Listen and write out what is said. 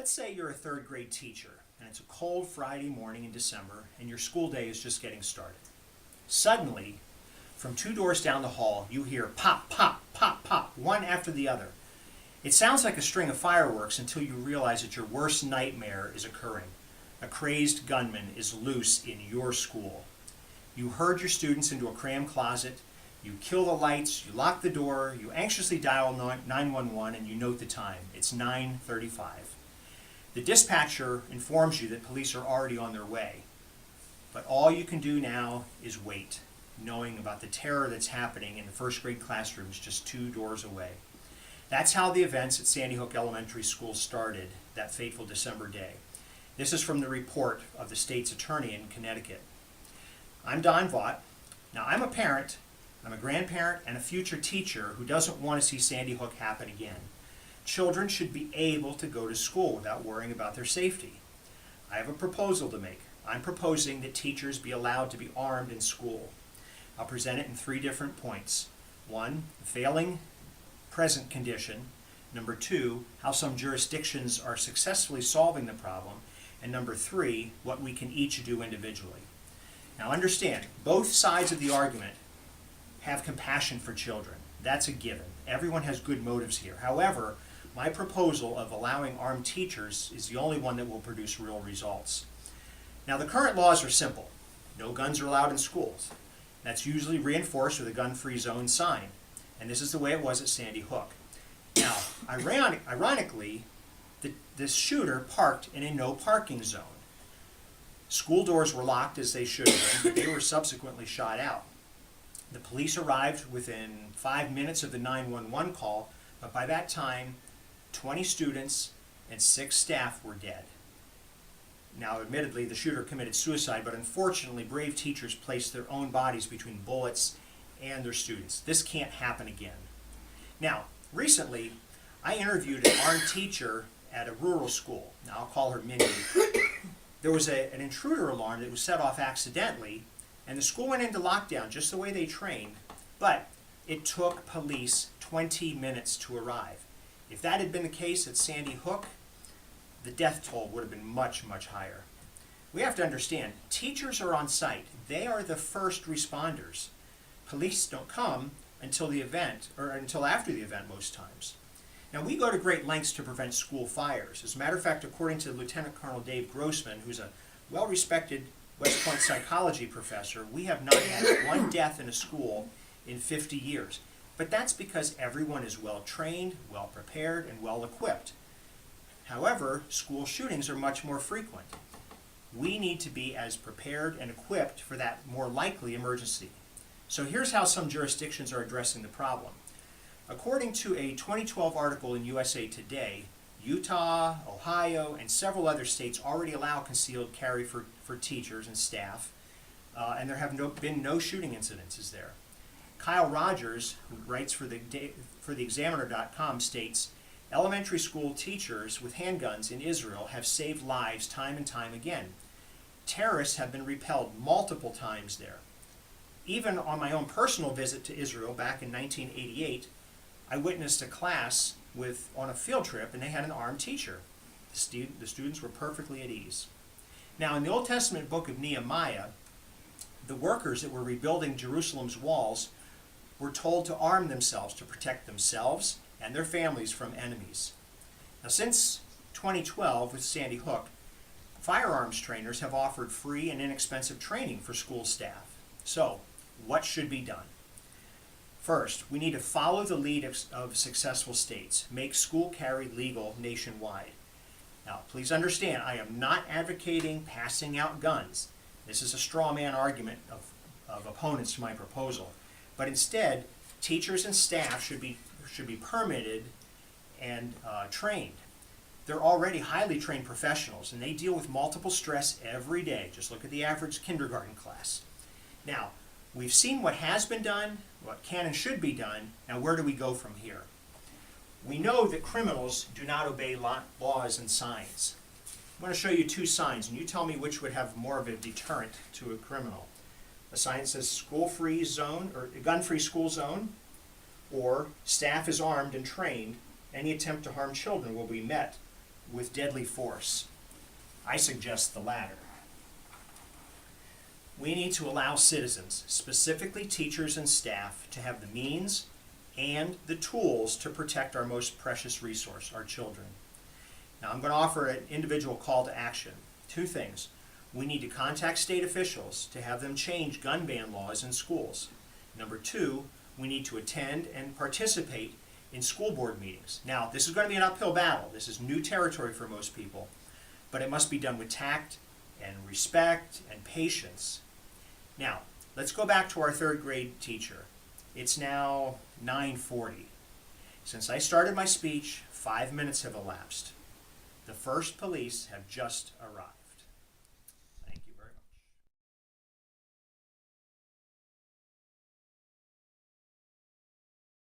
Let's say you're a third grade teacher and it's a cold Friday morning in December and your school day is just getting started. Suddenly, from two doors down the hall, you hear pop, pop, pop, pop, one after the other. It sounds like a string of fireworks until you realize that your worst nightmare is occurring. A crazed gunman is loose in your school. You herd your students into a cram closet, you kill the lights, you lock the door, you anxiously dial 911 and you note the time. It's 9:35. The dispatcher informs you that police are already on their way. But all you can do now is wait, knowing about the terror that's happening in the first grade classrooms just two doors away. That's how the events at Sandy Hook Elementary School started that fateful December day. This is from the report of the state's attorney in Connecticut. I'm Don Vaught. Now, I'm a parent, I'm a grandparent, and a future teacher who doesn't want to see Sandy Hook happen again. Children should be able to go to school without worrying about their safety. I have a proposal to make. I'm proposing that teachers be allowed to be armed in school. I'll present it in 3 different points. 1, the failing present condition. Number 2, how some jurisdictions are successfully solving the problem. And number 3, what we can each do individually. Now understand, both sides of the argument have compassion for children. That's a given. Everyone has good motives here. However, my proposal of allowing armed teachers is the only one that will produce real results. Now, the current laws are simple. No guns are allowed in schools. That's usually reinforced with a gun-free zone sign. And this is the way it was at Sandy Hook. Now, ironically, this shooter parked in a no parking zone. School doors were locked as they should have been, but they were subsequently shot out. The police arrived within 5 minutes of the 911 call, but by that time, 20 students and 6 staff were dead. Now, admittedly, the shooter committed suicide, but unfortunately, brave teachers placed their own bodies between bullets and their students. This can't happen again. Now, recently, I interviewed an armed teacher at a rural school. Now, I'll call her Mindy. There was an intruder alarm that was set off accidentally, and the school went into lockdown just the way they trained, but it took police 20 minutes to arrive. If that had been the case at Sandy Hook, the death toll would have been much, much higher. We have to understand, teachers are on site. They are the first responders. Police don't come until the event, or until after the event most times. Now, we go to great lengths to prevent school fires. As a matter of fact, according to Lieutenant Colonel Dave Grossman, who's a well-respected West Point psychology professor, we have not had one death in a school in 50 years. But that's because everyone is well-trained, well-prepared, and well-equipped. However, school shootings are much more frequent. We need to be as prepared and equipped for that more likely emergency. So here's how some jurisdictions are addressing the problem. According to a 2012 article in USA Today, Utah, Ohio, and several other states already allow concealed carry for teachers and staff, and there have been no shooting incidences there. Kyle Rogers, who writes for the Examiner.com, states, elementary school teachers with handguns in Israel have saved lives time and time again. Terrorists have been repelled multiple times there. Even on my own personal visit to Israel back in 1988, I witnessed a class on a field trip, and they had an armed teacher. The students were perfectly at ease. Now, in the Old Testament book of Nehemiah, the workers that were rebuilding Jerusalem's walls were told to arm themselves to protect themselves and their families from enemies. Now, since 2012 with Sandy Hook, firearms trainers have offered free and inexpensive training for school staff. So, what should be done? First, we need to follow the lead of successful states. Make school carry legal nationwide. Now, please understand, I am not advocating passing out guns. This is a straw man argument of opponents to my proposal. But instead, teachers and staff should be permitted and trained. They're already highly trained professionals, and they deal with multiple stress every day. Just look at the average kindergarten class. Now, we've seen what has been done, what can and should be done. Now, where do we go from here? We know that criminals do not obey laws and signs. I'm going to show you 2 signs, and you tell me which would have more of a deterrent to a criminal. A sign that says school-free zone, or gun-free school zone, or staff is armed and trained. Any attempt to harm children will be met with deadly force? I suggest the latter. We need to allow citizens, specifically teachers and staff, to have the means and the tools to protect our most precious resource, our children. Now, I'm going to offer an individual call to action. Two things. We need to contact state officials to have them change gun ban laws in schools. Number two, we need to attend and participate in school board meetings. Now, this is going to be an uphill battle. This is new territory for most people, but it must be done with tact and respect and patience. Now, let's go back to our third grade teacher. It's now 9:40. Since I started my speech, 5 minutes have elapsed. The first police have just arrived.